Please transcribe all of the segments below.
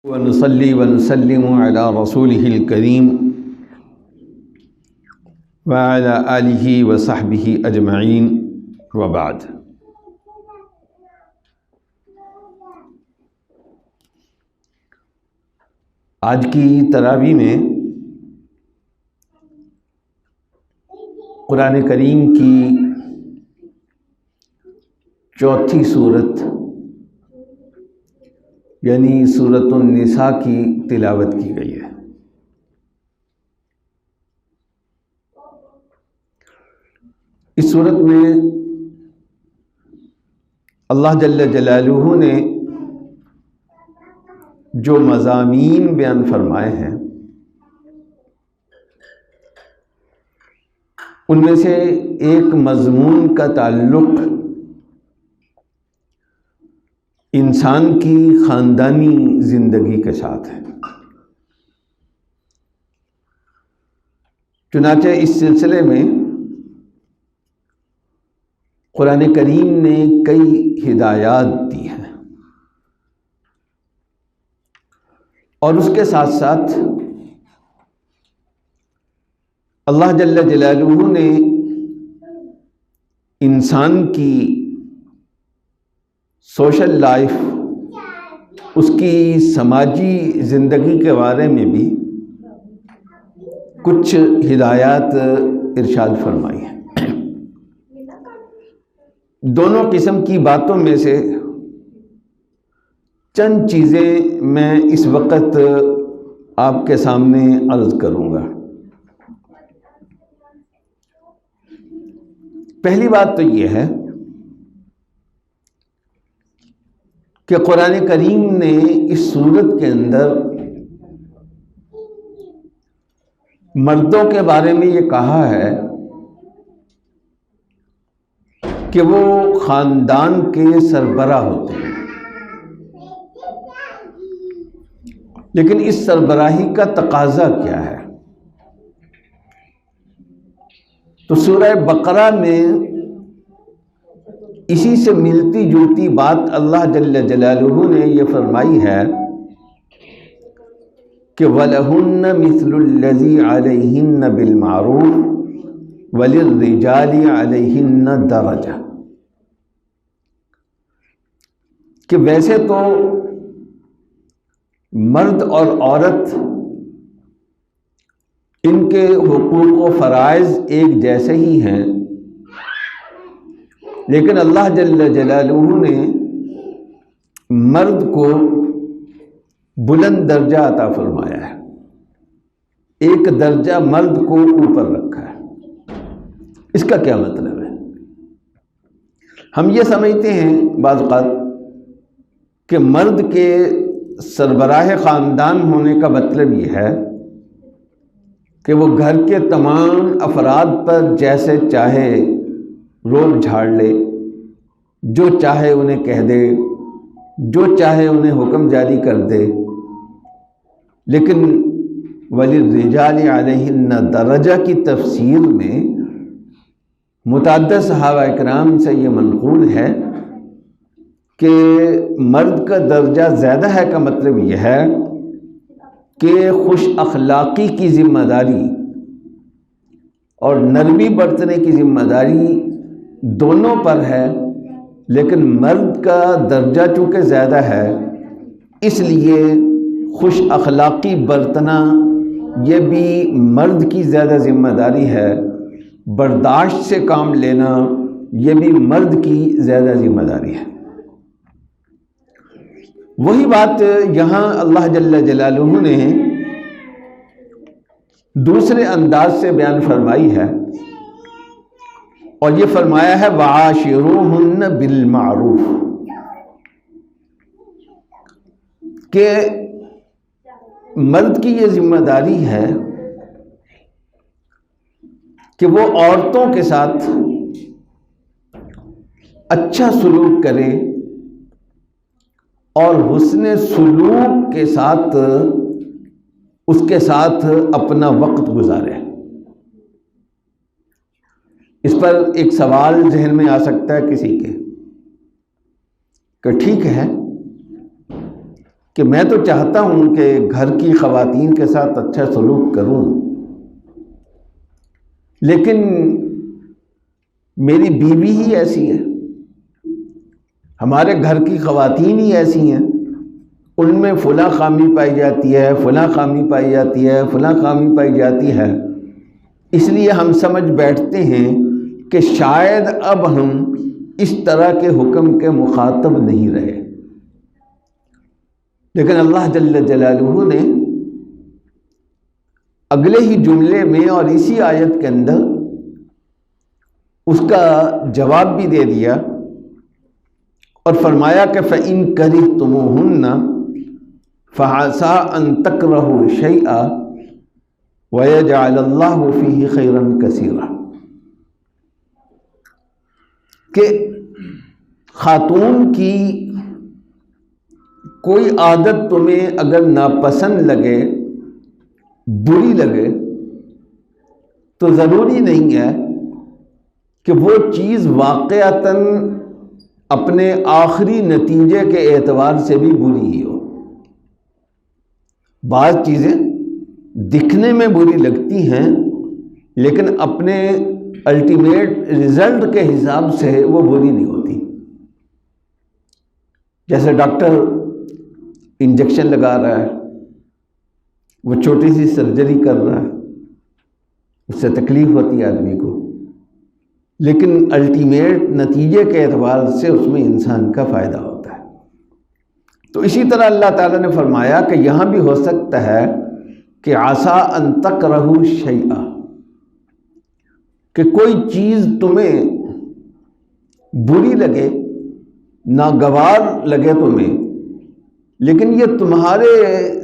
ونصلي ونسلم على رسوله الكريم وعلى آله وصحبه أجمعين وبعد۔ آج کی تراویح میں قرآن کریم کی چوتھی صورت یعنی سورۃ النساء کی تلاوت کی گئی ہے۔ اس صورت میں اللہ جل جلالہ نے جو مضامین بیان فرمائے ہیں ان میں سے ایک مضمون کا تعلق انسان کی خاندانی زندگی کے ساتھ ہے۔ چنانچہ اس سلسلے میں قرآن کریم نے کئی ہدایات دی ہیں اور اس کے ساتھ ساتھ اللہ جل جلالہ نے انسان کی سوشل لائف، اس کی سماجی زندگی کے بارے میں بھی کچھ ہدایات ارشاد فرمائی ہیں۔ دونوں قسم کی باتوں میں سے چند چیزیں میں اس وقت آپ کے سامنے عرض کروں گا۔ پہلی بات تو یہ ہے کہ قرآن کریم نے اس صورت کے اندر مردوں کے بارے میں یہ کہا ہے کہ وہ خاندان کے سربراہ ہوتے ہیں، لیکن اس سربراہی کا تقاضا کیا ہے؟ تو سورہ بقرہ میں اسی سے ملتی جلتی بات اللہ جل جلالہ نے یہ فرمائی ہے کہ وَلَهُنَّ مِثْلُ الَّذِي عَلَيْهِنَّ بِالْمَعْرُوفِ وَلِلرِّجَالِ عَلَيْهِنَّ دَرَجَةٌ، کہ ویسے تو مرد اور عورت ان کے حقوق و فرائض ایک جیسے ہی ہیں، لیکن اللہ جل جلالہ نے مرد کو بلند درجہ عطا فرمایا ہے، ایک درجہ مرد کو اوپر رکھا ہے۔ اس کا کیا مطلب ہے؟ ہم یہ سمجھتے ہیں بعض اوقات کہ مرد کے سربراہ خاندان ہونے کا مطلب یہ ہے کہ وہ گھر کے تمام افراد پر جیسے چاہے روب جھاڑ لے، جو چاہے انہیں کہہ دے، جو چاہے انہیں حکم جاری کر دے۔ لیکن وَلِلرِّجَالِ عَلَيْهِنَّ درجہ کی تفسیر میں متعدد صحابہ اکرام سے یہ منقول ہے کہ مرد کا درجہ زیادہ ہے کا مطلب یہ ہے کہ خوش اخلاقی کی ذمہ داری اور نرمی برتنے کی ذمہ داری دونوں پر ہے، لیکن مرد کا درجہ چونکہ زیادہ ہے اس لیے خوش اخلاقی برتنا یہ بھی مرد کی زیادہ ذمہ داری ہے، برداشت سے کام لینا یہ بھی مرد کی زیادہ ذمہ داری ہے۔ وہی بات یہاں اللہ جل جلالہ نے دوسرے انداز سے بیان فرمائی ہے اور یہ فرمایا ہے وَعَاشِرُوهُنَّ بِالْمَعْرُوفِ، کہ مرد کی یہ ذمہ داری ہے کہ وہ عورتوں کے ساتھ اچھا سلوک کرے اور حسن سلوک کے ساتھ اس کے ساتھ اپنا وقت گزارے۔ اس پر ایک سوال ذہن میں آ سکتا ہے کسی کے کہ ٹھیک ہے کہ میں تو چاہتا ہوں کہ گھر کی خواتین کے ساتھ اچھا سلوک کروں، لیکن میری بیوی ہی ایسی ہے، ہمارے گھر کی خواتین ہی ایسی ہیں، ان میں فلاں خامی پائی جاتی ہے، فلاں خامی پائی جاتی ہے، فلاں خامی پائی جاتی ہے، اس لیے ہم سمجھ بیٹھتے ہیں کہ شاید اب ہم اس طرح کے حکم کے مخاطب نہیں رہے۔ لیکن اللہ جل جلالہ نے اگلے ہی جملے میں اور اسی آیت کے اندر اس کا جواب بھی دے دیا اور فرمایا کہ فَإِن كَرِهْتُمُوهُنَّ فَعَسَىٰ أَن تَكْرَهُوا شَيْئًا وَيَجْعَلَ اللَّهُ فِيهِ خَيْرًا كَثِيرًا، کہ خاتون کی کوئی عادت تمہیں اگر ناپسند لگے، بری لگے، تو ضروری نہیں ہے کہ وہ چیز واقعتاً اپنے آخری نتیجے کے اعتبار سے بھی بری ہی ہو۔ بعض چیزیں دکھنے میں بری لگتی ہیں لیکن اپنے الٹیمیٹ رزلٹ کے حساب سے وہ بری نہیں ہوتی۔ جیسے ڈاکٹر انجیکشن لگا رہا ہے، وہ چھوٹی سی سرجری کر رہا ہے، اس سے تکلیف ہوتی ہے آدمی کو، لیکن الٹیمیٹ نتیجے کے اعتبار سے اس میں انسان کا فائدہ ہوتا ہے۔ تو اسی طرح اللہ تعالیٰ نے فرمایا کہ یہاں بھی ہو سکتا ہے کہ عَسَىٰ أَن تَكْرَهُوا شَيْئًا، کہ کوئی چیز تمہیں بری لگے، ناگوار لگے تمہیں، لیکن یہ تمہارے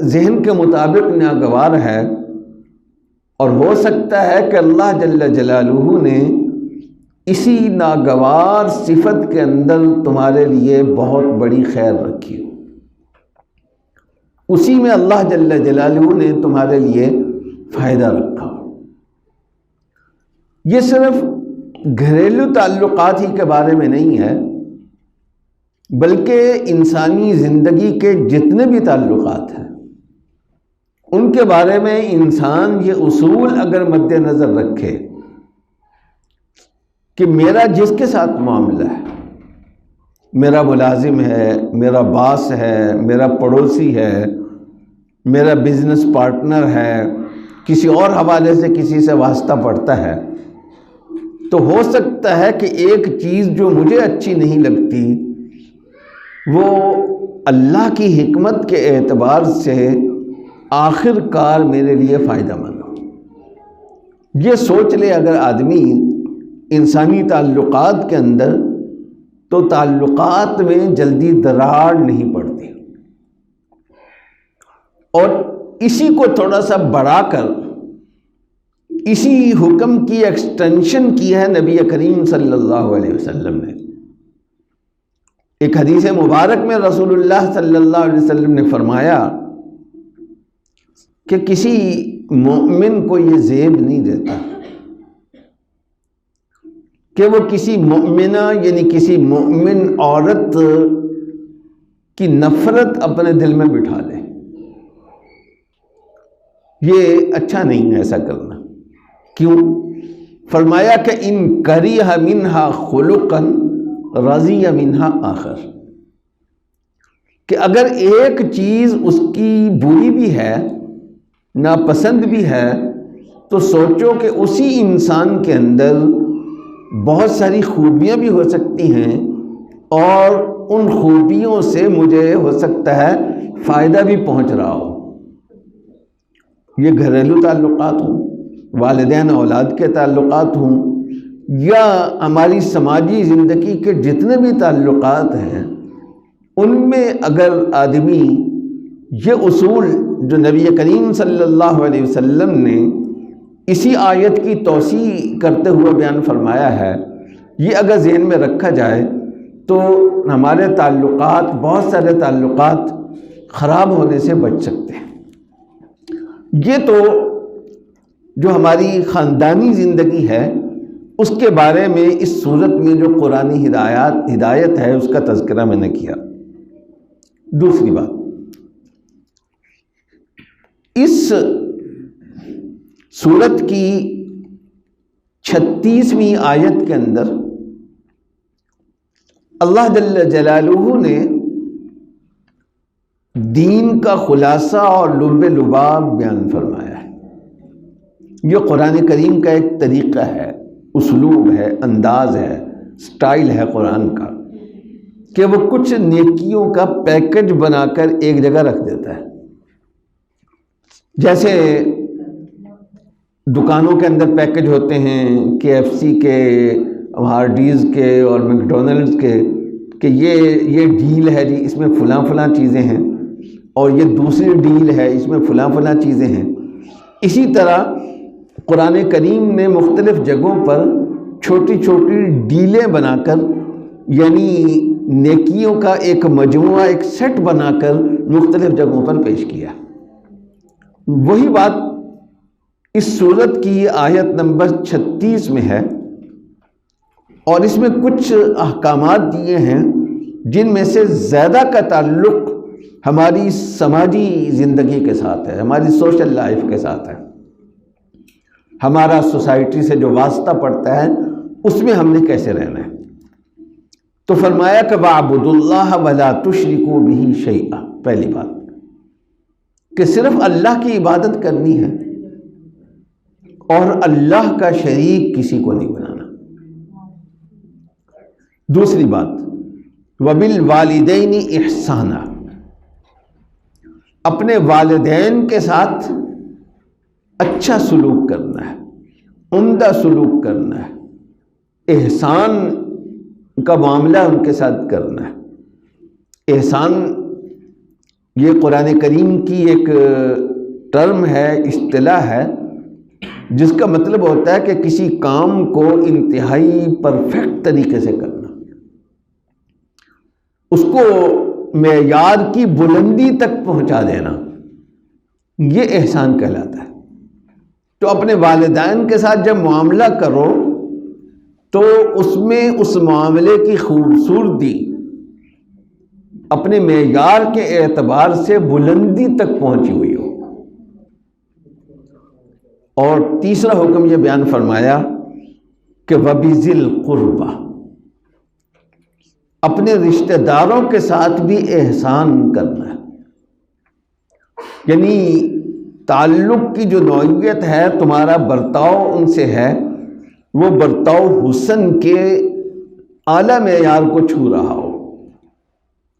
ذہن کے مطابق ناگوار ہے، اور ہو سکتا ہے کہ اللہ جل جلالہ نے اسی ناگوار صفت کے اندر تمہارے لیے بہت بڑی خیر رکھی ہو، اسی میں اللہ جل جلالہ نے تمہارے لیے فائدہ رکھا ہو۔ یہ صرف گھریلو تعلقات ہی کے بارے میں نہیں ہے، بلکہ انسانی زندگی کے جتنے بھی تعلقات ہیں ان کے بارے میں انسان یہ اصول اگر مد نظر رکھے کہ میرا جس کے ساتھ معاملہ ہے، میرا ملازم ہے، میرا باس ہے، میرا پڑوسی ہے، میرا بزنس پارٹنر ہے، کسی اور حوالے سے کسی سے واسطہ پڑتا ہے، تو ہو سکتا ہے کہ ایک چیز جو مجھے اچھی نہیں لگتی وہ اللہ کی حکمت کے اعتبار سے آخر کار میرے لیے فائدہ مند ہو۔ یہ سوچ لے اگر آدمی انسانی تعلقات کے اندر، تو تعلقات میں جلدی دراڑ نہیں پڑتی، اور اسی کو تھوڑا سا بڑھا کر اسی حکم کی ایکسٹینشن کی ہے نبی کریم صلی اللہ علیہ وسلم نے۔ ایک حدیث مبارک میں رسول اللہ صلی اللہ علیہ وسلم نے فرمایا کہ کسی مومن کو یہ زیب نہیں دیتا کہ وہ کسی مومنہ یعنی کسی مومن عورت کی نفرت اپنے دل میں بٹھا لے۔ یہ اچھا نہیں ہے ایسا کرنا۔ کیوں؟ فرمایا کہ ان کریہ منہا خلقا رضی منہا آخر، کہ اگر ایک چیز اس کی بری بھی ہے، ناپسند بھی ہے، تو سوچو کہ اسی انسان کے اندر بہت ساری خوبیاں بھی ہو سکتی ہیں، اور ان خوبیوں سے مجھے ہو سکتا ہے فائدہ بھی پہنچ رہا ہو۔ یہ گھریلو تعلقات ہوں، والدین اولاد کے تعلقات ہوں، یا ہماری سماجی زندگی کے جتنے بھی تعلقات ہیں، ان میں اگر آدمی یہ اصول جو نبی کریم صلی اللہ علیہ وسلم نے اسی آیت کی توسیع کرتے ہوئے بیان فرمایا ہے، یہ اگر ذہن میں رکھا جائے تو ہمارے تعلقات، بہت سارے تعلقات خراب ہونے سے بچ سکتے ہیں۔ یہ تو جو ہماری خاندانی زندگی ہے اس کے بارے میں اس صورت میں جو قرآنی ہدایت ہے اس کا تذکرہ میں نے کیا۔ دوسری بات، اس سورت کی 36ویں آیت کے اندر اللہ جل جلالہ نے دین کا خلاصہ اور لب لباب بیان فرمایا ہے۔ یہ قرآن کریم کا ایک طریقہ ہے، اسلوب ہے، انداز ہے، سٹائل ہے قرآن کا، کہ وہ کچھ نیکیوں کا پیکج بنا کر ایک جگہ رکھ دیتا ہے۔ جیسے دکانوں کے اندر پیکج ہوتے ہیں KFC کے، ہارڈیز کے اور میکڈونلڈز کے، کہ یہ ڈیل ہے جی، اس میں فلاں فلاں چیزیں ہیں، اور یہ دوسری ڈیل ہے، اس میں فلاں فلاں چیزیں ہیں۔ اسی طرح قرآن کریم نے مختلف جگہوں پر چھوٹی چھوٹی ڈیلیں بنا کر، یعنی نیکیوں کا ایک مجموعہ، ایک سیٹ بنا کر مختلف جگہوں پر پیش کیا۔ وہی بات اس سورت کی آیت نمبر 36 میں ہے، اور اس میں کچھ احکامات دیے ہیں جن میں سے زیادہ کا تعلق ہماری سماجی زندگی کے ساتھ ہے، ہماری سوشل لائف کے ساتھ ہے، ہمارا سوسائٹی سے جو واسطہ پڑتا ہے اس میں ہم نے کیسے رہنا ہے۔ تو فرمایا کہ وَاعْبُدُوا اللَّهَ وَلَا تُشْرِكُوا بِهِ شَيْئًا، پہلی بات کہ صرف اللہ کی عبادت کرنی ہے اور اللہ کا شریک کسی کو نہیں بنانا۔ دوسری بات وَبِالْوَالِدَيْنِ إِحْسَانًا، اپنے والدین کے ساتھ اچھا سلوک کرنا ہے، عمدہ سلوک کرنا ہے، احسان کا معاملہ ان کے ساتھ کرنا ہے۔ احسان یہ قرآن کریم کی ایک ٹرم ہے، اصطلاح ہے، جس کا مطلب ہوتا ہے کہ کسی کام کو انتہائی پرفیکٹ طریقے سے کرنا، اس کو معیار کی بلندی تک پہنچا دینا، یہ احسان کہلاتا ہے۔ تو اپنے والدین کے ساتھ جب معاملہ کرو تو اس میں اس معاملے کی خوبصورتی اپنے معیار کے اعتبار سے بلندی تک پہنچی ہوئی ہو۔ اور تیسرا حکم یہ بیان فرمایا کہ وَبِذِي الْقُرْبَى، اپنے رشتہ داروں کے ساتھ بھی احسان کرنا ہے، یعنی تعلق کی جو نوعیت ہے، تمہارا برتاؤ ان سے ہے، وہ برتاؤ حسن کے اعلیٰ معیار کو چھو رہا ہو۔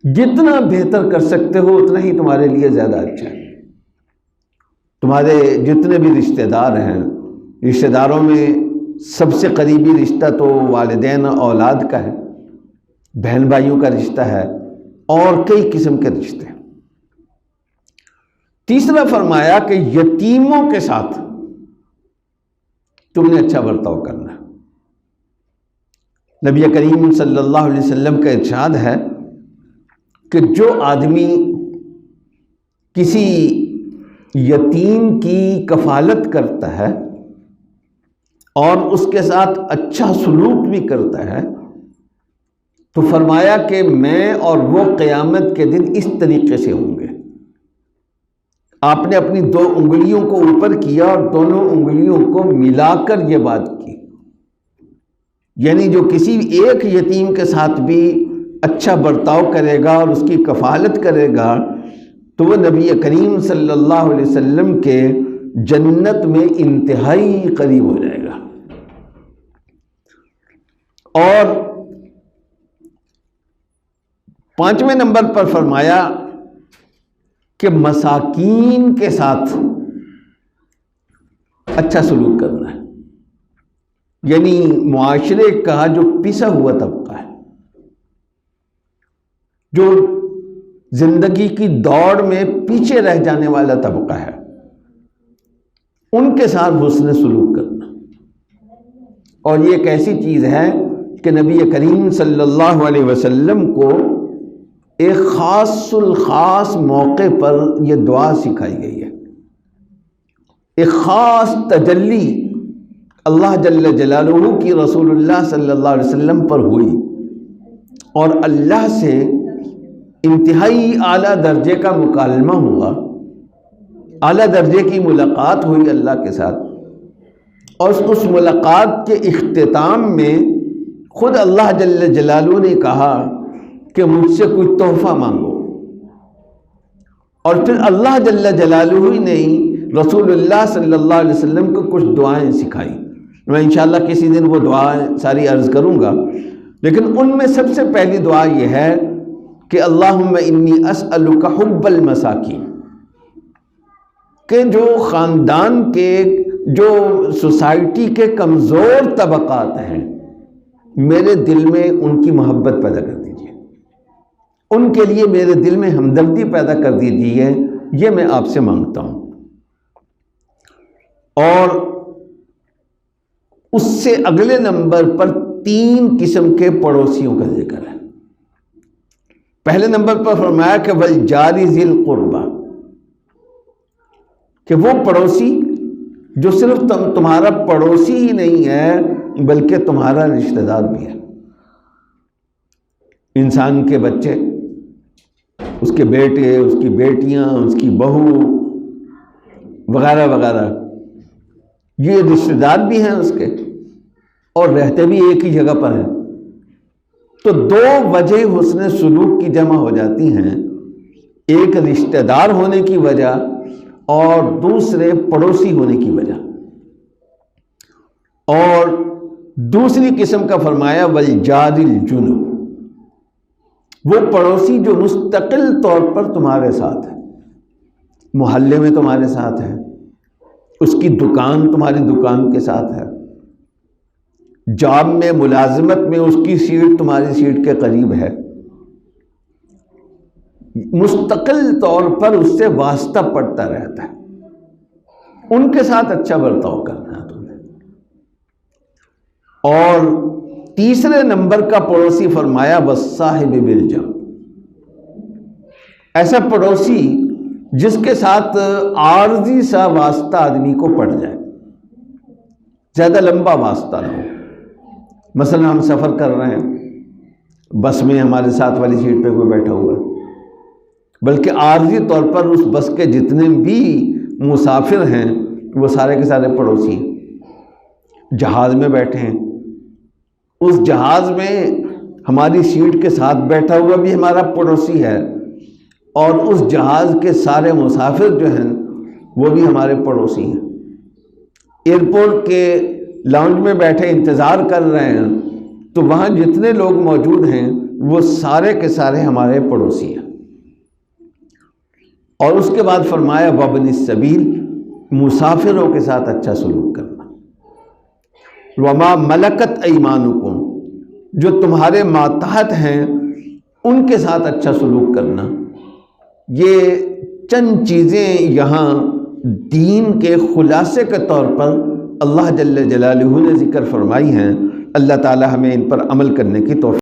جتنا بہتر کر سکتے ہو اتنا ہی تمہارے لیے زیادہ اچھا ہے۔ تمہارے جتنے بھی رشتہ دار ہیں، رشتہ داروں میں سب سے قریبی رشتہ تو والدین اولاد کا ہے، بہن بھائیوں کا رشتہ ہے، اور کئی قسم کے رشتے ہیں۔ تیسرا فرمایا کہ یتیموں کے ساتھ تم نے اچھا برتاؤ کرنا ہے۔ نبی کریم صلی اللہ علیہ وسلم کا ارشاد ہے کہ جو آدمی کسی یتیم کی کفالت کرتا ہے اور اس کے ساتھ اچھا سلوک بھی کرتا ہے، تو فرمایا کہ میں اور وہ قیامت کے دن اس طریقے سے ہوں گے۔ آپ نے اپنی 2 انگلیوں کو اوپر کیا اور دونوں انگلیوں کو ملا کر یہ بات کی، یعنی جو کسی ایک یتیم کے ساتھ بھی اچھا برتاؤ کرے گا اور اس کی کفالت کرے گا تو وہ نبی کریم صلی اللہ علیہ وسلم کے جنت میں انتہائی قریب ہو جائے گا۔ اور 5ویں نمبر پر فرمایا کہ مساکین کے ساتھ اچھا سلوک کرنا ہے، یعنی معاشرے کا جو پسا ہوا طبقہ ہے، جو زندگی کی دوڑ میں پیچھے رہ جانے والا طبقہ ہے، ان کے ساتھ حسن سلوک کرنا۔ اور یہ ایک ایسی چیز ہے کہ نبی کریم صلی اللہ علیہ وسلم کو ایک خاص الخاص موقع پر یہ دعا سکھائی گئی ہے۔ ایک خاص تجلی اللہ جل جلالہ کی رسول اللہ صلی اللہ علیہ وسلم پر ہوئی، اور اللہ سے انتہائی اعلیٰ درجے کا مکالمہ ہوا اعلیٰ درجے کی ملاقات ہوئی اللہ کے ساتھ، اور اس ملاقات کے اختتام میں خود اللہ جل جلالہ نے کہا کہ مجھ سے کوئی تحفہ مانگو، اور پھر اللہ جل جلالہ نے رسول اللہ صلی اللہ علیہ وسلم کو کچھ دعائیں سکھائی. میں انشاءاللہ کسی دن وہ دعائیں ساری عرض کروں گا، لیکن ان میں سب سے پہلی دعا یہ ہے کہ اللہم انی اسألک حب المساکین، کہ جو خاندان کے، جو سوسائٹی کے کمزور طبقات ہیں، میرے دل میں ان کی محبت پیدا کر دیجیے، ان کے لیے میرے دل میں ہمدردی پیدا کر دیجیے، یہ میں آپ سے مانگتا ہوں. اور اس سے اگلے نمبر پر 3 قسم کے پڑوسیوں کا ذکر ہے. پہلے نمبر پر فرمایا کہ والجار ذی القربہ، کہ وہ پڑوسی جو صرف تمہارا پڑوسی ہی نہیں ہے بلکہ تمہارا رشتہ دار بھی ہے. انسان کے بچے، اس کے بیٹے، اس کی بیٹیاں، اس کی بہو وغیرہ وغیرہ، یہ رشتہ دار بھی ہیں اس کے، اور رہتے بھی ایک ہی جگہ پر ہیں. تو 2 وجہ حسن سلوک کی جمع ہو جاتی ہیں، ایک رشتہ دار ہونے کی وجہ اور دوسرے پڑوسی ہونے کی وجہ. اور دوسری قسم کا فرمایا والجار الجنب، وہ پڑوسی جو مستقل طور پر تمہارے ساتھ ہے، محلے میں تمہارے ساتھ ہے، اس کی دکان تمہاری دکان کے ساتھ ہے، جاب میں، ملازمت میں اس کی سیٹ تمہاری سیٹ کے قریب ہے، مستقل طور پر اس سے واسطہ پڑتا رہتا ہے، ان کے ساتھ اچھا برتاؤ کرنا ہے تمہیں. اور تیسرے نمبر کا پڑوسی فرمایا والصاحب بالجنب، ایسا پڑوسی جس کے ساتھ عارضی سا واسطہ آدمی کو پڑ جائے، زیادہ لمبا واسطہ نہ ہو. مثلا ہم سفر کر رہے ہیں، بس میں ہمارے ساتھ والی سیٹ پہ کوئی بیٹھا ہوا، بلکہ عارضی طور پر اس بس کے جتنے بھی مسافر ہیں وہ سارے کے سارے پڑوسی ہیں. جہاز میں بیٹھے ہیں، اس جہاز میں ہماری سیٹ کے ساتھ بیٹھا ہوا بھی ہمارا پڑوسی ہے، اور اس جہاز کے سارے مسافر جو ہیں وہ بھی ہمارے پڑوسی ہیں. ایئرپورٹ کے لاؤنج میں بیٹھے انتظار کر رہے ہیں، تو وہاں جتنے لوگ موجود ہیں وہ سارے کے سارے ہمارے پڑوسی ہیں. اور اس کے بعد فرمایا وابن السبیل، مسافروں کے ساتھ اچھا سلوک کرنا. وما ملکت ایمانکم، جو تمہارے ماتحت ہیں ان کے ساتھ اچھا سلوک کرنا. یہ چند چیزیں یہاں دین کے خلاصے کے طور پر اللہ جل جلالہ نے ذکر فرمائی ہیں. اللہ تعالی ہمیں ان پر عمل کرنے کی توفیق